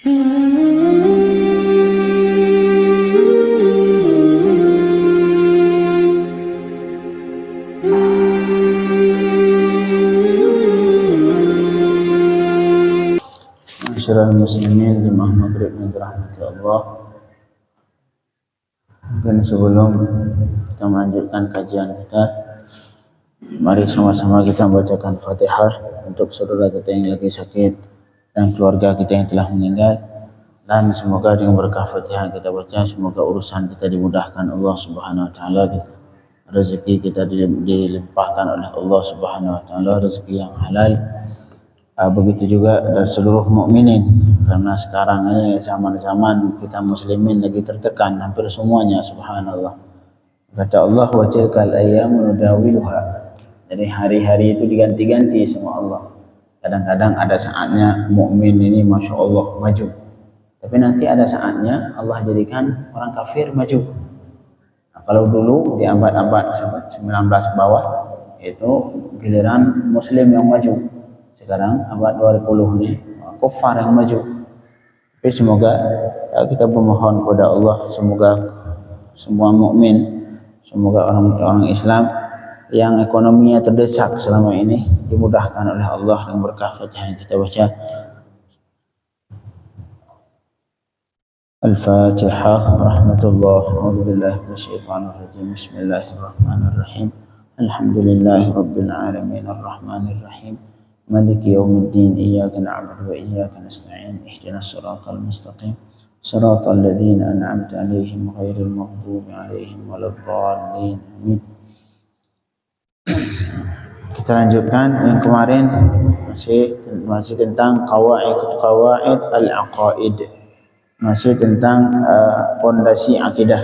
Masyarakat muslimin jemaah maghrib yang dirahmati Allah. Mungkin sebelum kita melanjutkan kajian kita, mari sama-sama kita membacakan Fatihah untuk saudara kita yang lagi sakit dan keluarga kita yang telah meninggal. Dan semoga dengan berkah Fatihah kita baca, semoga urusan kita dimudahkan Allah Subhanahu wa taala, rezeki kita dilimpahkan oleh Allah Subhanahu wa taala, rezeki yang halal. Begitu juga dari seluruh mukminin, karena sekarang ini zaman-zaman kita muslimin lagi tertekan hampir semuanya, subhanallah. Kata Allah, wa tilkal ayyamu nudawiluha. Jadi hari-hari itu diganti-ganti sama Allah. Kadang-kadang ada saatnya mukmin ini masya Allah maju, tapi nanti ada saatnya Allah jadikan orang kafir maju. Nah, kalau dulu di abad-abad 19 ke bawah itu giliran muslim yang maju. Sekarang abad 20 ini kufar yang maju. Tapi semoga kita bermohon kepada Allah, semoga semua mukmin, semoga orang-orang Islam yang ekonominya terdesak selama ini dimudahkan oleh Allah dengan berkah Fatihah yang kita baca. Al-Fatihah. Rahmatullah. A'udzubillahi minasyaitonir rajim. Bismillahirrahmanirrahim. Alhamdulillahi rabbil alamin arrahmanir rahim. مالك يوم الدين إياك نعبد وإياك نستعين اهدنا الصراط المستقيم صراط الذين أنعمت عليهم غير المغضوب عليهم ولا الضالين آمين. Kita lanjutkan yang kemarin, masih tentang qawaid al-aqaid, masih tentang pondasi akidah.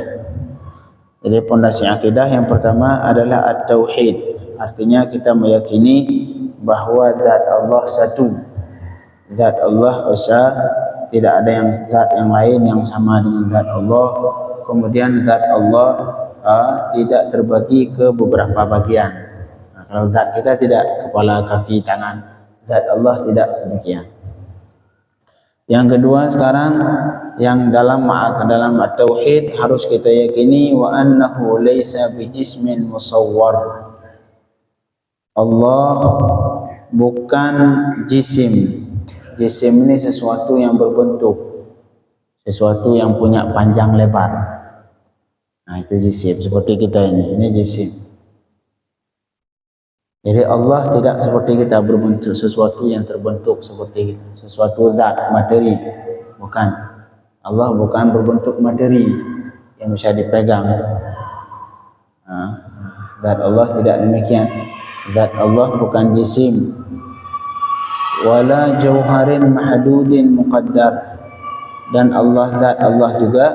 Jadi pondasi akidah yang pertama adalah at-tauhid, artinya kita meyakini bahwa zat Allah satu, zat Allah esa, tidak ada zat yang lain yang sama dengan zat Allah. Kemudian zat Allah tidak terbagi ke beberapa bagian. Nah, kalau zat kita tidak kepala, kaki, tangan, zat Allah tidak sebagian. Yang kedua sekarang, yang dalam at-tauhid harus kita yakini wa annahu laisa bijismin musawwar. Allah bukan jisim. Jisim ini sesuatu yang berbentuk, sesuatu yang punya panjang lebar. Nah, itu jisim. Seperti kita ini jisim. Jadi Allah tidak seperti kita berbentuk sesuatu yang terbentuk seperti kita, sesuatu zat, materi. Bukan. Allah bukan berbentuk materi yang bisa dipegang. Zat Allah tidak demikian. Zat Allah bukan jisim. Wala jauharin mahdudin muqaddar. Dan zat Allah juga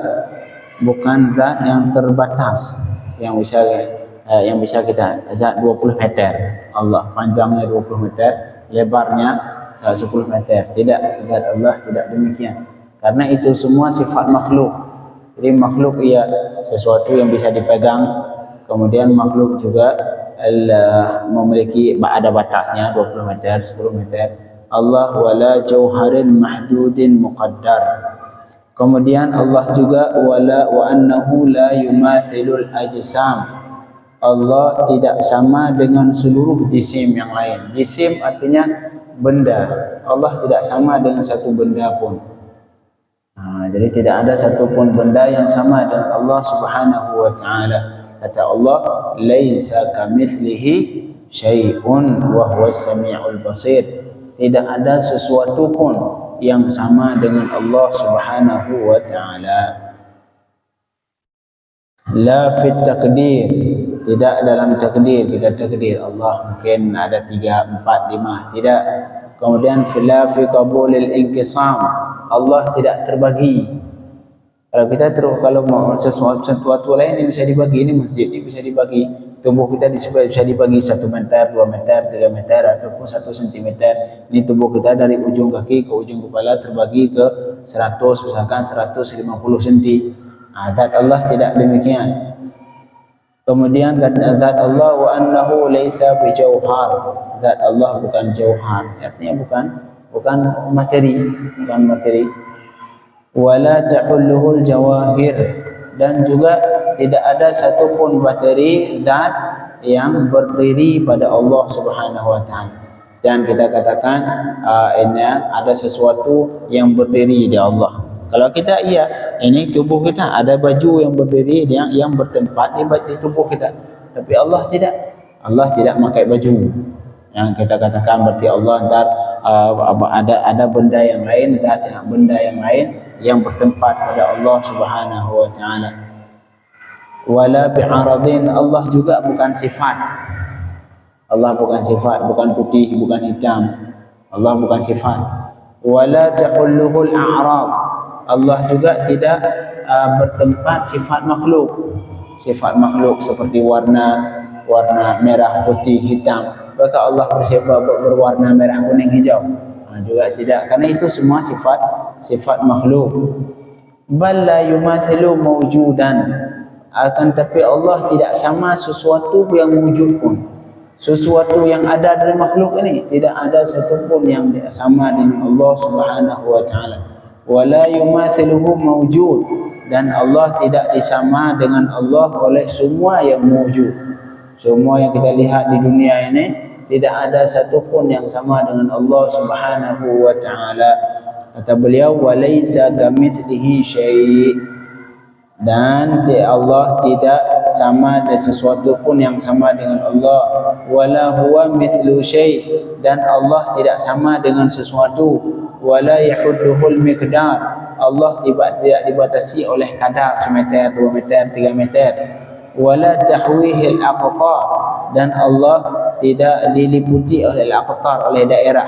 bukan zat yang terbatas, yang bisa kita, zat 20 meter. Allah panjangnya 20 meter, lebarnya 10 meter. Tidak, zat Allah tidak demikian. Karena itu semua sifat makhluk. Jadi makhluk ia sesuatu yang bisa dipegang. Kemudian makhluk juga memiliki ada batasnya 20 meter, 10 meter. Allah wala jauharin mahdudin muqaddar. Kemudian Allah juga wala wa annahu la yumathilul ajsam. Allah tidak sama dengan seluruh jisim yang lain. Jisim artinya benda. Allah tidak sama dengan satu benda pun. Jadi tidak ada satupun benda yang sama dengan Allah Subhanahu wa taala. Kata Allah, laisa kamitslihi syai'un wa huwas samiul basir. Tidak ada sesuatu pun yang sama dengan Allah Subhanahu wa taala. La fit takdir, tidak dalam takdir. Kita takdir Allah mungkin ada 3, 4, 5, tidak. Kemudian fila fi qabulil inqisam, Allah tidak terbagi. Kalau kita kalau mau sesuatu lain yang bisa dibagi, ini masjid ini bisa dibagi, tubuh kita bisa dibagi 1 meter, 2 meter, 3 meter ataupun 1 sentimeter. Ini tubuh kita dari ujung kaki ke ujung kepala terbagi ke 100, misalkan 150 cm. Zat Allah tidak demikian. Kemudian zat Allah wa annahu laisa bijauhar. Zat Allah bukan jauhar, artinya bukan materi, wala tahulluhul jawahir, dan juga tidak ada satupun bateri zat yang berdiri pada Allah Subhanahu wa taala. Dan kita katakan ini ada sesuatu yang berdiri di Allah. Kalau kita ini tubuh kita ada baju yang berdiri yang bertempat di tubuh kita. Tapi Allah tidak. Allah tidak pakai baju. Yang kita katakan berarti Allah ada benda yang lain, benda yang lain yang bertempat pada Allah Subhanahu wa taala. Wala bi'aradin, Allah juga bukan sifat. Allah bukan sifat, bukan putih, bukan hitam. Allah bukan sifat. Wala tahulluhul a'rad, Allah juga tidak bertempat sifat makhluk. Sifat makhluk seperti warna merah, putih, hitam. Maka Allah berwarna merah, kuning, hijau. Juga tidak, karena itu semua sifat makhluk. Bal la yumathilu mawjudan, akan tapi Allah tidak sama sesuatu yang wujud pun. Sesuatu yang ada dari makhluk ini tidak ada satupun yang sama dengan Allah Subhanahu wa taala. Wala yumathiluhu mawjud, dan Allah tidak disama dengan Allah oleh semua yang wujud. Semua yang kita lihat di dunia ini tidak ada satupun yang sama dengan Allah Subhanahu wa taala. Kata beliau, walaysa kamitslihi syai', dan Allah tidak sama ada sesuatu pun yang sama dengan Allah. Wala huwa mithlu syai', dan Allah tidak sama dengan sesuatu. Wala yahudduhul miqdar, Allah tidak dibatasi oleh kadar semeter, 2 meter, 3 meter. Wala tahwihil aqtar, dan Allah tidak diliputi oleh al-aqtar, oleh daerah.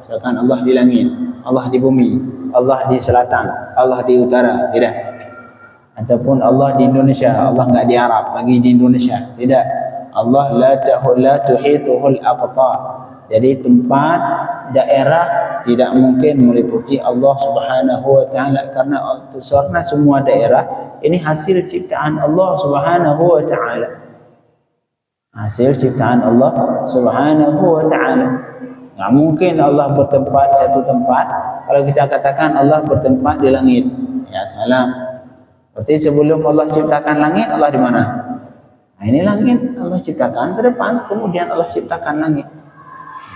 Misalkan Allah di langit, Allah di bumi, Allah di selatan, Allah di utara, tidak. Ataupun Allah di Indonesia, Allah enggak di Arab, lagi di Indonesia, tidak. Allah la tuhituhul aqtar. Jadi tempat, daerah tidak mungkin meliputi Allah Subhanahu wa taala, karena semua daerah ini hasil ciptaan Allah Subhanahu wa taala. Hasil ciptaan Allah Subhanahu wa taala. Enggak mungkin Allah bertempat satu tempat. Kalau kita katakan Allah bertempat di langit, ya salah. Berarti sebelum Allah ciptakan langit, Allah di mana? Nah, ini langit Allah ciptakan ke depan, kemudian Allah ciptakan langit.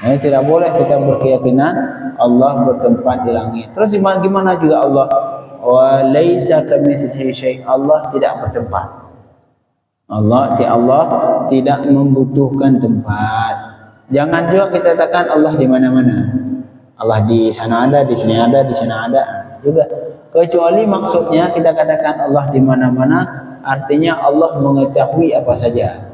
Nah, tidak boleh kita berkeyakinan Allah bertempat di langit. Terus gimana juga Allah? Wa laisa kamitslihi syai', Allah tidak bertempat. Allah tidak membutuhkan tempat. Jangan juga kita katakan Allah di mana-mana. Allah di sana ada, di sini ada, di sana ada. Juga. Kecuali maksudnya kita katakan Allah di mana-mana, artinya Allah mengetahui apa saja.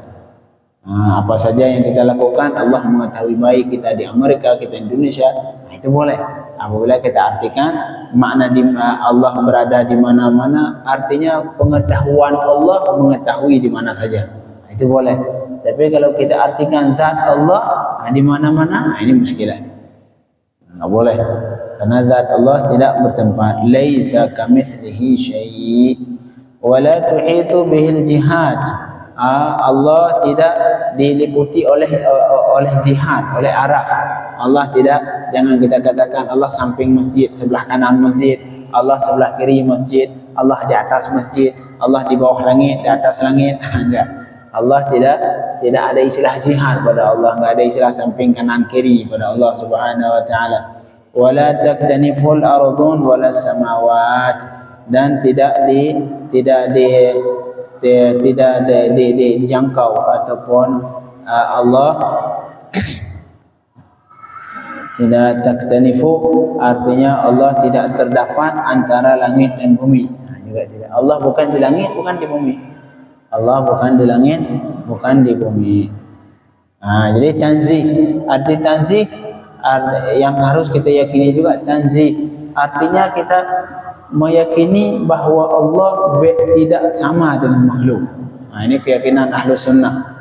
Apa saja yang kita lakukan, Allah mengetahui, baik kita di Amerika, kita di Indonesia, itu boleh. Apabila kita artikan makna Allah berada di mana-mana, artinya pengetahuan Allah mengetahui di mana saja, itu boleh. Tapi kalau kita artikan zat Allah di mana-mana, ini muskilah, nggak boleh. Karena zat Allah tidak bertempat. Laisa kamitslihi syai' wa la tuhitu bihil jihad. Allah tidak diliputi oleh jihad, oleh arah. Allah tidak, jangan kita katakan Allah samping masjid, sebelah kanan masjid, Allah sebelah kiri masjid, Allah di atas masjid, Allah di bawah langit, di atas langit. Enggak. Allah tidak ada istilah jihad pada Allah, enggak ada istilah samping kanan kiri pada Allah Subhanahu wa taala. Wala taktaniful ardun wala samawat, dan tidak dijangkau ataupun Allah tidak taktanifu, artinya Allah tidak terdapat antara langit dan bumi. Juga tidak. Allah bukan di langit, bukan di bumi. Allah bukan di langit, bukan di bumi. Jadi tanzih, arti tanzih yang harus kita yakini juga. Tanzih artinya kita meyakini bahwa Allah tidak sama dengan makhluk. Ini keyakinan Ahlus Sunnah.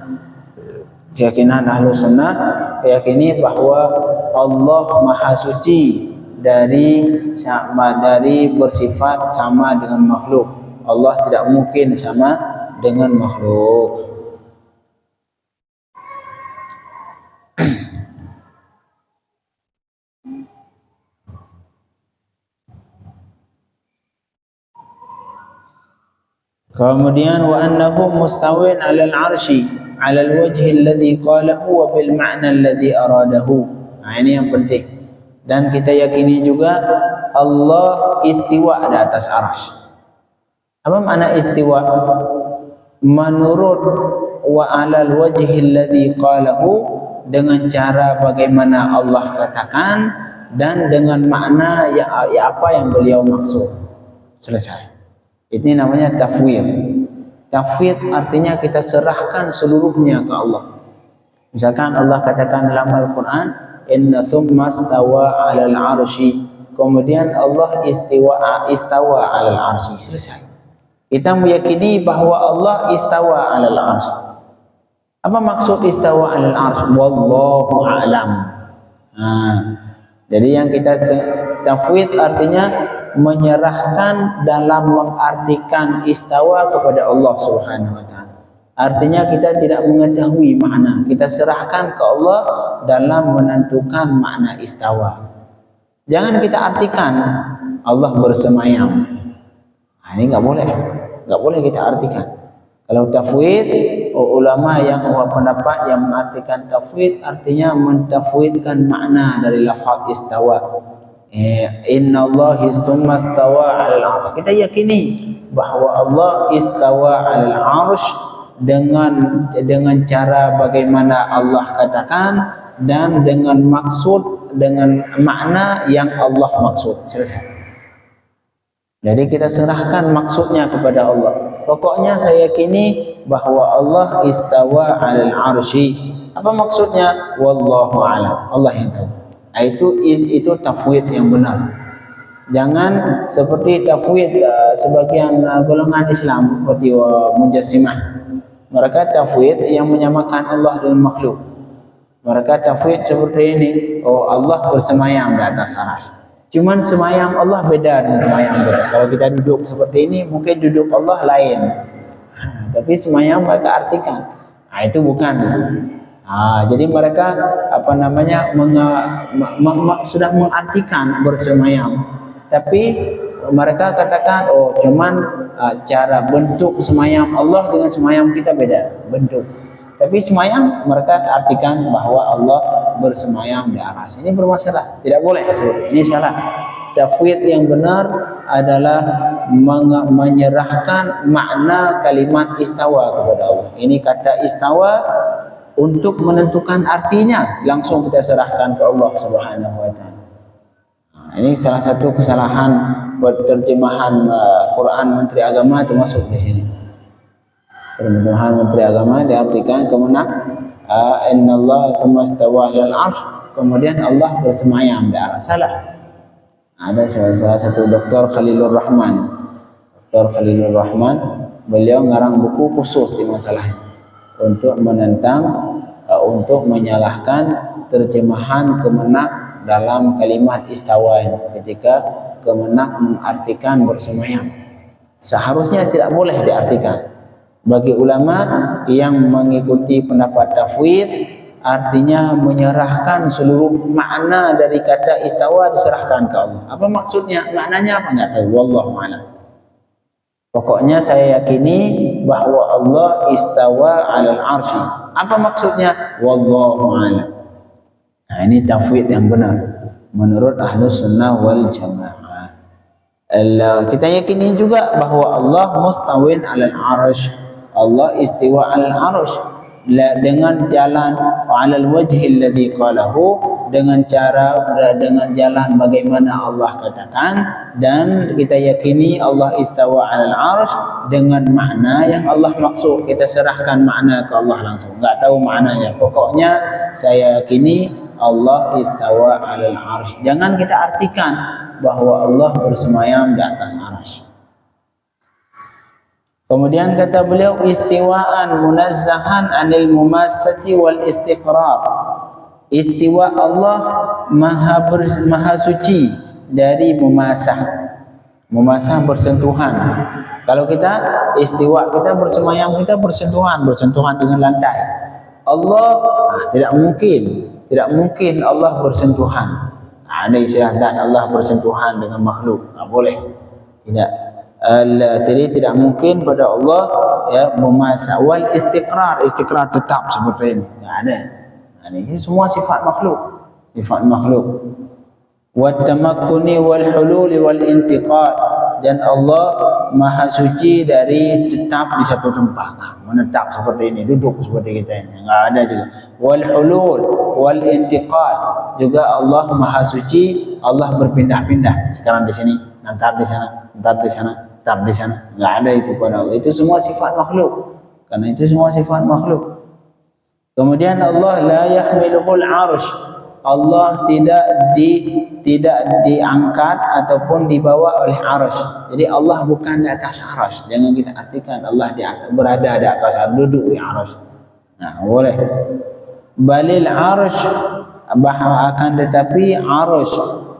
Keyakinan Ahlus Sunnah meyakini bahwa Allah Maha Suci dari bersifat sama dengan makhluk. Allah tidak mungkin sama dengan makhluk. Kemudian wa annahu mustawin 'alal 'arsy 'alal wajhi alladhi qalahu wa bil ma'na alladhi aradahu. Nah, ini yang penting. Dan kita yakini juga Allah istiwa di atas arsy. Apa makna istiwa? Menurut wa 'alal wajhi alladhi qalahu, dengan cara bagaimana Allah katakan dan dengan makna apa yang beliau maksud. Selesai. Ini namanya tafwid. Tafwid artinya kita serahkan seluruhnya ke Allah. Misalkan Allah katakan dalam Al-Quran, inna thumma stawa 'alal 'arsy. Kemudian Allah istawa 'alal 'arsy. Selesai. Kita meyakini bahwa Allah istawa 'alal 'arsy. Apa maksud istawa 'alal 'arsy? Wallahu a'lam. Jadi yang kita tafwid artinya menyerahkan dalam mengartikan istawa kepada Allah Subhanahu wa taala. Artinya kita tidak mengetahui makna, kita serahkan ke Allah dalam menentukan makna istawa. Jangan kita artikan Allah bersemayam. Nah, ini enggak boleh kita artikan. Kalau tafwid, ulama yang pendapat yang mengartikan tafwid artinya mentafwidkan makna dari lafaz istawa. Inna Allahi summa stawa 'alal 'arsy. Kita yakini bahwa Allah istawa 'alal 'arsy dengan cara bagaimana Allah katakan dan dengan makna yang Allah maksud. Selesai. Jadi kita serahkan maksudnya kepada Allah. Pokoknya saya yakini bahwa Allah istawa 'alal 'arsy. Apa maksudnya? Wallahu a'lam. Allah yang tahu. Itu tafwid yang benar. Jangan seperti tafwid sebagian golongan Islam seperti Mujassimah. Mereka tafwid yang menyamakan Allah dengan makhluk. Mereka tafwid seperti ini. Oh, Allah bersemayam di atas arsy. Cuman semayam Allah beda dengan semayam beda. Kalau kita duduk seperti ini, mungkin duduk Allah lain. Tapi semayam mereka artikan. Itu bukan. Jadi mereka sudah mengartikan bersemayam, tapi mereka katakan cuman cara bentuk semayam Allah dengan semayam kita beda bentuk. Tapi semayam mereka artikan bahwa Allah bersemayam di arsy. Ini bermasalah, tidak boleh. Ini salah. Tafwid yang benar adalah menyerahkan makna kalimat istawa kepada Allah. Ini kata istawa, untuk menentukan artinya langsung kita serahkan ke Allah Subhanahu wa taala. Ini salah satu kesalahan terjemahan Quran Menteri Agama termasuk di sini. Terjemahan Menteri Agama diartikan kemana? Innallaha tsumma stawa 'alal 'arsy, kemudian Allah bersemayam di arsy. Salah. Ada salah satu Dr. Khalilur Rahman. Dr. Khalilur Rahman, beliau ngarang buku khusus di masalah ini untuk menentang untuk menyalahkan terjemahan kemenak dalam kalimat istawa ini ketika kemenak mengartikan bersemayam. Seharusnya tidak boleh diartikan. Bagi ulama yang mengikuti pendapat tafwid, artinya menyerahkan seluruh makna dari kata istawa diserahkan ke Allah. Apa maksudnya? Maknanya apa? Enggak tahu. Wallahu a'lam. Pokoknya saya yakini bahwa Allah istawa 'alal 'arsy. Apa maksudnya? Wallahu a'lam. Nah, ini tafwid yang benar menurut Ahlus Sunnah wal Jamaah. Kita yakini juga bahwa Allah mustawin 'alal 'arsy. Allah istiwa 'alal 'arsy dengan jalan 'alal wajhi alladhi qalahu, dengan jalan bagaimana Allah katakan, dan kita yakini Allah istawa 'alal 'arsy dengan makna yang Allah maksud. Kita serahkan makna ke Allah langsung. Enggak tahu maknanya. Pokoknya saya yakini Allah istawa 'alal 'arsy. Jangan kita artikan bahwa Allah bersemayam di atas arsy. Kemudian kata beliau, istiwaan munazzahan anil mumassati wal istiqrar. Istiwa Allah maha suci dari mumasah. Mumasah bersentuhan. Kalau kita istiwa, kita bersemayam, kita bersentuhan dengan lantai. Allah tidak mungkin Allah bersentuhan. Ada istilah Allah bersentuhan dengan makhluk. Tak boleh. Tidak. Jadi tidak mungkin pada Allah ya memasa wal istiqrar tetap seperti ini. Tak ada. Ini semua sifat makhluk. Wat tamakkuni wal hulul wal intiqal, dan Allah maha suci dari tetap di satu tempat. Menetap seperti ini, duduk seperti kita ini. Enggak ada juga. Wal hulul wal intiqal, juga Allah maha suci, Allah berpindah-pindah. Sekarang di sini, nanti di sana, ntar di sana. Enggak ada itu pada Allah. Itu semua sifat makhluk. Karena itu semua sifat makhluk. Kemudian Allah la yahmiluhul arsh. Allah tidak diangkat ataupun dibawa oleh arsh. Jadi Allah bukan di atas arsh. Jangan kita artikan Allah berada di atas arsh, duduk di arsh. Nah, boleh. Balil arsh, akan tetapi arsh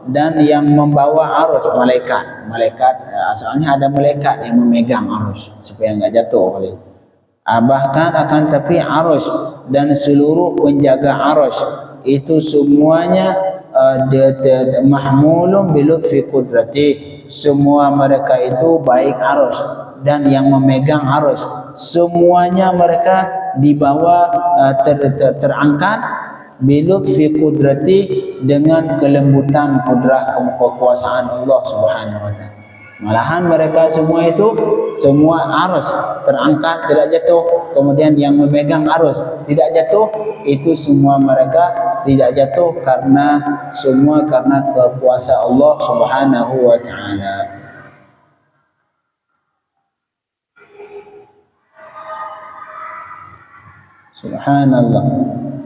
dan yang membawa arsh malaikat asalnya ada malaikat yang memegang arsh supaya enggak jatuh kali. Bahkan akan tapi arsh dan seluruh penjaga arsh itu semuanya mahmulun bilutfi qudrati, semua mereka itu baik arsh dan yang memegang arsh semuanya mereka dibawa terangkat bilutfi qudrati, dengan kelembutan kudrah kekuasaan Allah Subhanahu wa taala. Malahan mereka semua itu semua arus terangkat tidak jatuh, kemudian yang memegang arus tidak jatuh, itu semua mereka tidak jatuh karena semua karena kekuasaan Allah Subhanahu wa taala. Subhanallah.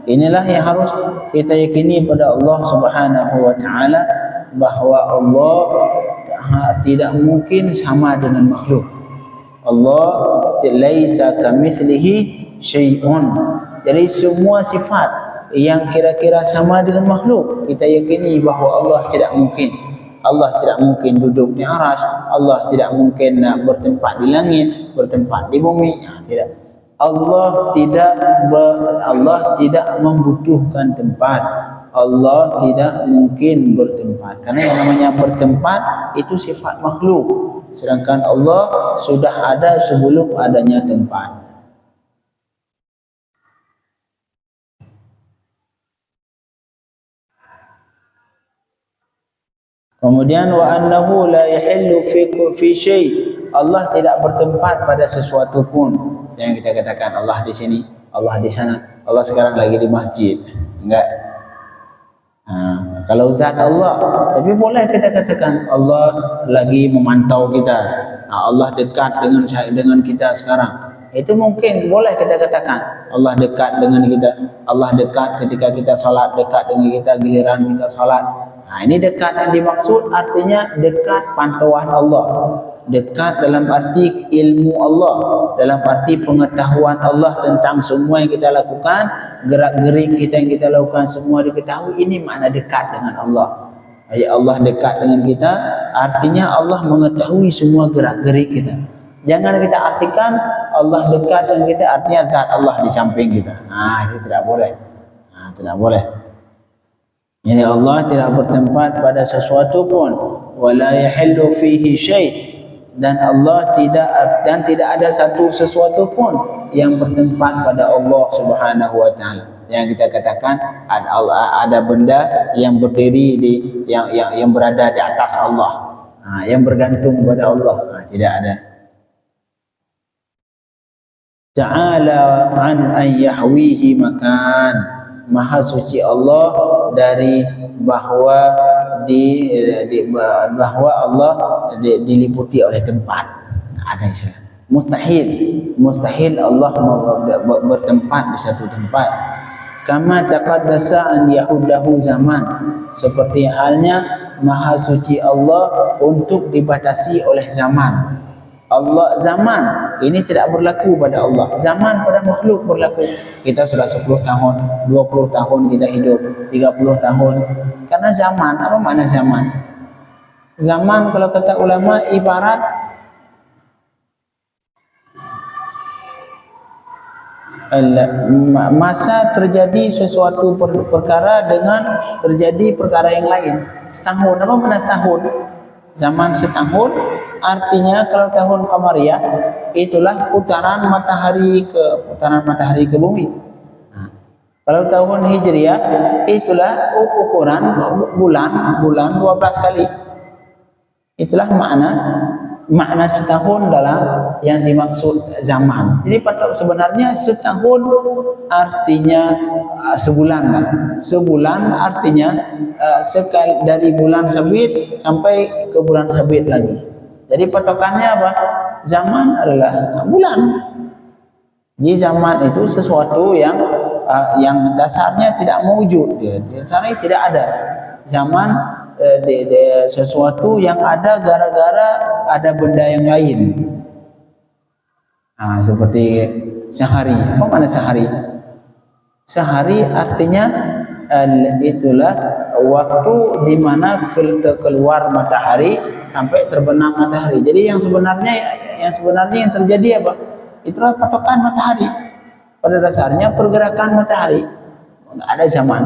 Inilah yang harus kita yakini pada Allah Subhanahu wa taala, bahwa Allah tidak mungkin sama dengan makhluk. Allah laisa kamitslihi syai'un. Jadi semua sifat yang kira-kira sama dengan makhluk, kita yakini bahwa Allah tidak mungkin. Allah tidak mungkin duduk di arasy, Allah tidak mungkin bertempat di langit, bertempat di bumi. Tidak. Allah tidak membutuhkan tempat. Allah tidak mungkin bertempat. Karena yang namanya bertempat itu sifat makhluk. Sedangkan Allah sudah ada sebelum adanya tempat. Kemudian wa annahu la yahillu fi syai'. Allah tidak bertempat pada sesuatu pun. Yang kita katakan Allah di sini, Allah di sana, Allah sekarang lagi di masjid. Enggak. Kalau zat Allah, tapi boleh kita katakan Allah lagi memantau kita. Allah dekat dengan kita sekarang. Itu mungkin boleh kita katakan Allah dekat dengan kita. Allah dekat ketika kita salat, dekat dengan kita giliran kita salat. Ini dekat yang dimaksud artinya dekat pantauan Allah. Dekat dalam arti ilmu Allah, dalam arti pengetahuan Allah tentang semua yang kita lakukan, gerak-gerik kita yang kita lakukan semua diketahui. Ini makna dekat dengan Allah. Allah dekat dengan kita artinya Allah mengetahui semua gerak-gerik kita. Jangan kita artikan Allah dekat dengan kita artinya zat Allah di samping kita. Itu tidak boleh. Tidak boleh. Jadi Allah tidak bertempat pada sesuatu pun. Wala yahillu fihi syai'. Dan Allah tidak ada sesuatu pun yang bertempat pada Allah Subhanahu wa taala. Yang kita katakan ada benda yang berdiri yang berada di atas Allah. Yang bergantung pada Allah. Tidak ada. Ta'ala an yahwihi makan. Maha suci Allah dari bahwa Allah diliputi oleh tempat. Ada istilah. Mustahil Allah bertempat di satu tempat. Kama taqaddasa an yahudahu zaman. Seperti halnya maha suci Allah untuk dibatasi oleh zaman. Allah zaman ini tidak berlaku pada Allah. Zaman pada makhluk berlaku. Kita sudah 10 tahun, 20 tahun kita hidup, 30 tahun. Karena zaman, apa makna zaman? Zaman kalau kata ulama ibarat masa terjadi sesuatu perkara dengan terjadi perkara yang lain. Setahun, apa makna setahun? Zaman setahun Artinya kalau tahun Qamariyah itulah putaran matahari ke bumi. Nah, kalau tahun Hijriyah itulah ukuran bulan 12 kali. Itulah makna setahun dalam yang dimaksud zaman. Jadi sebenarnya setahun artinya sebulan lah. Sebulan artinya sekali dari bulan sabit sampai ke bulan sabit lagi. Jadi patokannya apa? Zaman adalah bulan. Jadi zaman itu sesuatu yang dasarnya tidak mewujud. Dasarnya tidak ada. Zaman sesuatu yang ada gara-gara ada benda yang lain. Nah, seperti sehari. Apa makna sehari? Sehari artinya itulah waktu di mana keluar matahari sampai terbenam matahari. Jadi yang sebenarnya yang terjadi apa? Itulah patokan matahari. Pada dasarnya pergerakan matahari. Tidak ada zaman.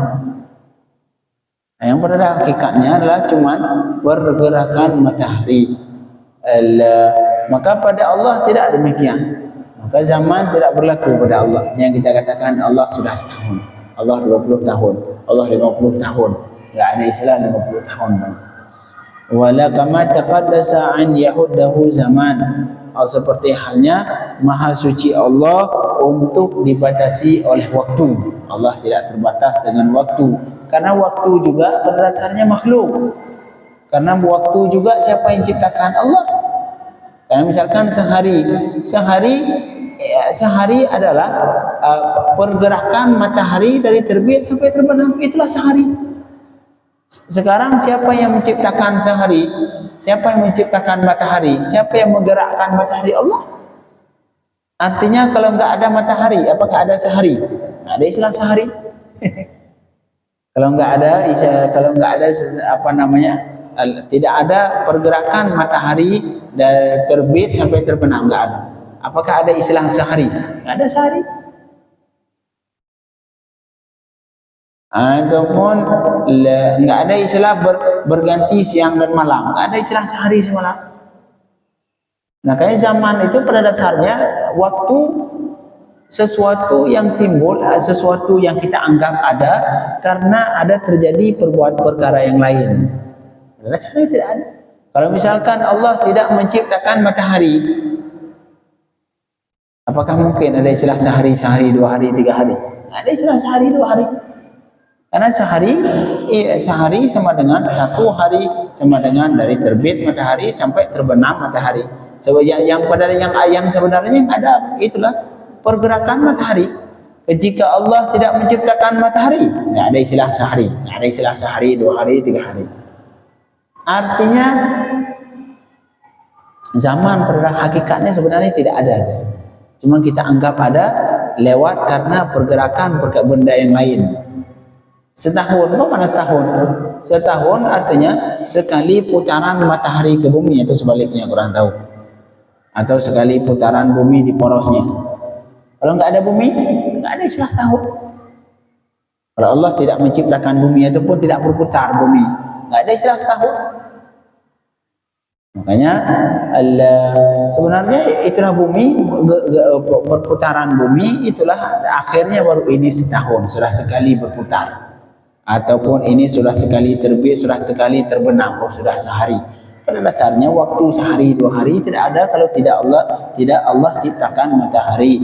Nah, yang pada hakikatnya adalah cuma pergerakan matahari. Maka pada Allah tidak demikian. Maka zaman tidak berlaku pada Allah. Yang kita katakan Allah sudah setahun, Allah 20 tahun, Allah 50 tahun. Tidak ada istilah 50 tahun. Wala kama taqaddasa an yahudahu zaman. Seperti halnya Maha Suci Allah untuk dibatasi oleh waktu. Allah tidak terbatas dengan waktu. Karena waktu juga pada dasarnya makhluk. Karena waktu juga siapa yang ciptakan? Allah. Karena misalkan sehari adalah pergerakan matahari dari terbit sampai terbenam, itulah sehari. Sekarang siapa yang menciptakan sehari? Siapa yang menciptakan matahari? Siapa yang menggerakkan matahari? Allah. Artinya kalau enggak ada matahari, apakah ada sehari? Nggak ada istilah sehari. Kalau enggak ada tidak ada pergerakan matahari dari terbit sampai terbenam, enggak ada. Apakah ada istilah sehari? Enggak ada sehari. Ataupun enggak ada istilah berganti siang dan malam, enggak ada istilah sehari semalam. Nah, kayak zaman itu pada dasarnya waktu sesuatu yang timbul, sesuatu yang kita anggap ada karena ada terjadi perkara yang lain. Rasanya tidak ada. Kalau misalkan Allah tidak menciptakan matahari, apakah mungkin ada istilah sehari, 2 hari, 3 hari? Ada istilah sehari, 2 hari. Karena sehari sama dengan 1 hari, sama dengan dari terbit matahari sampai terbenam matahari. Sebab yang sebenarnya yang ada itulah pergerakan matahari. Jika Allah tidak menciptakan matahari, tidak ada istilah sehari, tidak ada istilah sehari, 2 hari, 3 hari. Artinya zaman pada hakikatnya sebenarnya tidak ada. Cuma kita anggap ada lewat karena pergerakan benda yang lain. Setahun, apa mana setahun? Setahun artinya sekali putaran matahari ke bumi, atau sebaliknya kurang tahu. Atau sekali putaran bumi di porosnya. Kalau nggak ada bumi, nggak ada istilah setahun. Kalau Allah tidak menciptakan bumi ataupun tidak berputar bumi, nggak ada istilah setahun. Makanya sebenarnya itulah bumi, perputaran bumi itulah akhirnya baru ini setahun, sudah sekali berputar. Ataupun ini sudah sekali terbit, sudah sekali terbenam, sudah sehari. Pada dasarnya waktu sehari, 2 hari tidak ada kalau tidak Allah ciptakan matahari.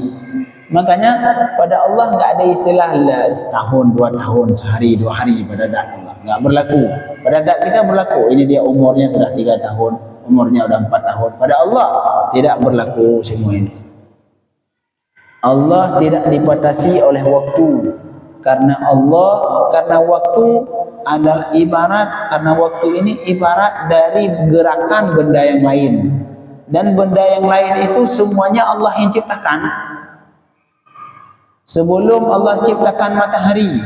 Makanya pada Allah nggak ada istilah setahun, 2 tahun, sehari, 2 hari pada zat Allah. Nggak berlaku. Pada zat kita berlaku. Ini dia umurnya sudah 3 tahun, umurnya sudah 4 tahun. Pada Allah tidak berlaku semua ini. Allah tidak dibatasi oleh waktu. Karena waktu adalah karena waktu ini ibarat dari gerakan benda yang lain. Dan benda yang lain itu semuanya Allah yang ciptakan. Sebelum Allah ciptakan matahari,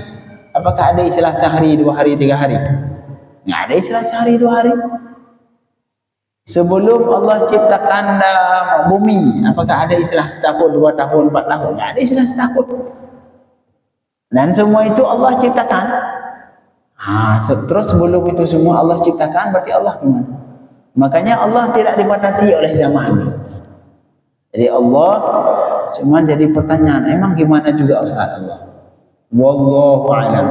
apakah ada istilah sehari, 2 hari, 3 hari? Nggak ada istilah sehari, 2 hari. Sebelum Allah ciptakan bumi, apakah ada istilah setahun, 2 tahun, 4 tahun? Nggak ada istilah setahun. Dan semua itu Allah ciptakan. Terus sebelum itu semua Allah ciptakan, berarti Allah gimana? Makanya Allah tidak dibatasi oleh zaman. Jadi Allah cuma jadi pertanyaan, emang gimana juga Ustaz Allah? Wallahu a'lam.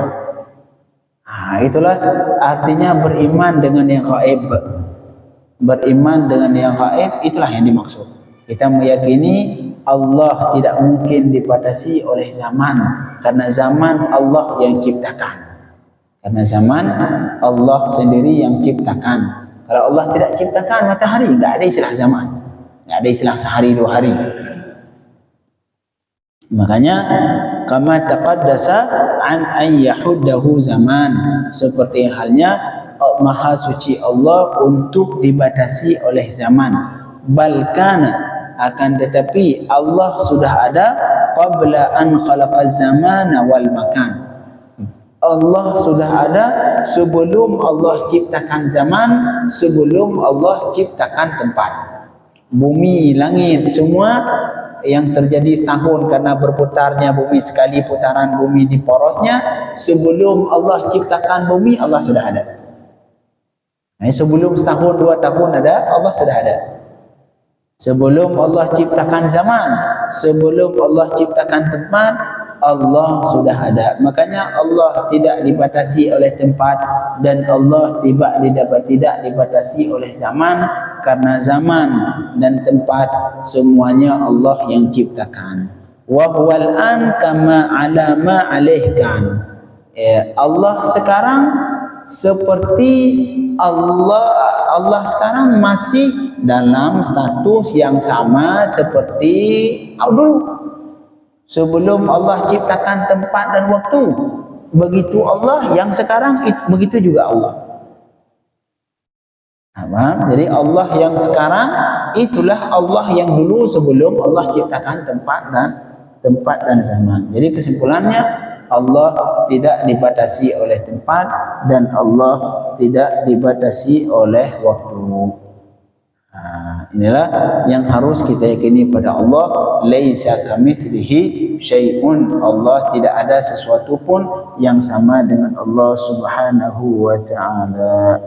Itulah artinya beriman dengan yang gaib. Beriman dengan yang gaib itulah yang dimaksud. Kita meyakini Allah tidak mungkin dibatasi oleh zaman, karena zaman Allah yang ciptakan. Karena zaman Allah sendiri yang ciptakan. Kalau Allah tidak ciptakan matahari, enggak ada istilah zaman. Enggak ada istilah sehari 2 hari. Makanya kama taqaddasa an yahuddahu zaman, seperti halnya maha suci Allah untuk dibatasi oleh zaman. Balkana, akan tetapi Allah sudah ada qabla an khalaqaz zamana wal makan. Allah sudah ada sebelum Allah ciptakan zaman, sebelum Allah ciptakan tempat. Bumi, langit, semua yang terjadi setahun karena berputarnya bumi sekali putaran bumi di porosnya, sebelum Allah ciptakan bumi, Allah sudah ada. Sebelum setahun 2 tahun ada, Allah sudah ada. Sebelum Allah ciptakan zaman, sebelum Allah ciptakan tempat, Allah sudah ada. Makanya Allah tidak dibatasi oleh tempat dan Allah tidak dibatasi oleh zaman, karena zaman dan tempat semuanya Allah yang ciptakan. Wa huwal an kama ala ma alaihkan. Allah sekarang seperti Allah sekarang masih dalam status yang sama seperti dulu. Sebelum Allah ciptakan tempat dan waktu, begitu Allah yang sekarang, begitu juga Allah. Jadi Allah yang sekarang itulah Allah yang dulu sebelum Allah ciptakan tempat dan zaman. Jadi kesimpulannya, Allah tidak dibatasi oleh tempat dan Allah tidak dibatasi oleh waktu. Inilah yang harus kita yakini pada Allah. Laisa kamitslihi syai'un. Allah tidak ada sesuatu pun yang sama dengan Allah Subhanahu wa ta'ala.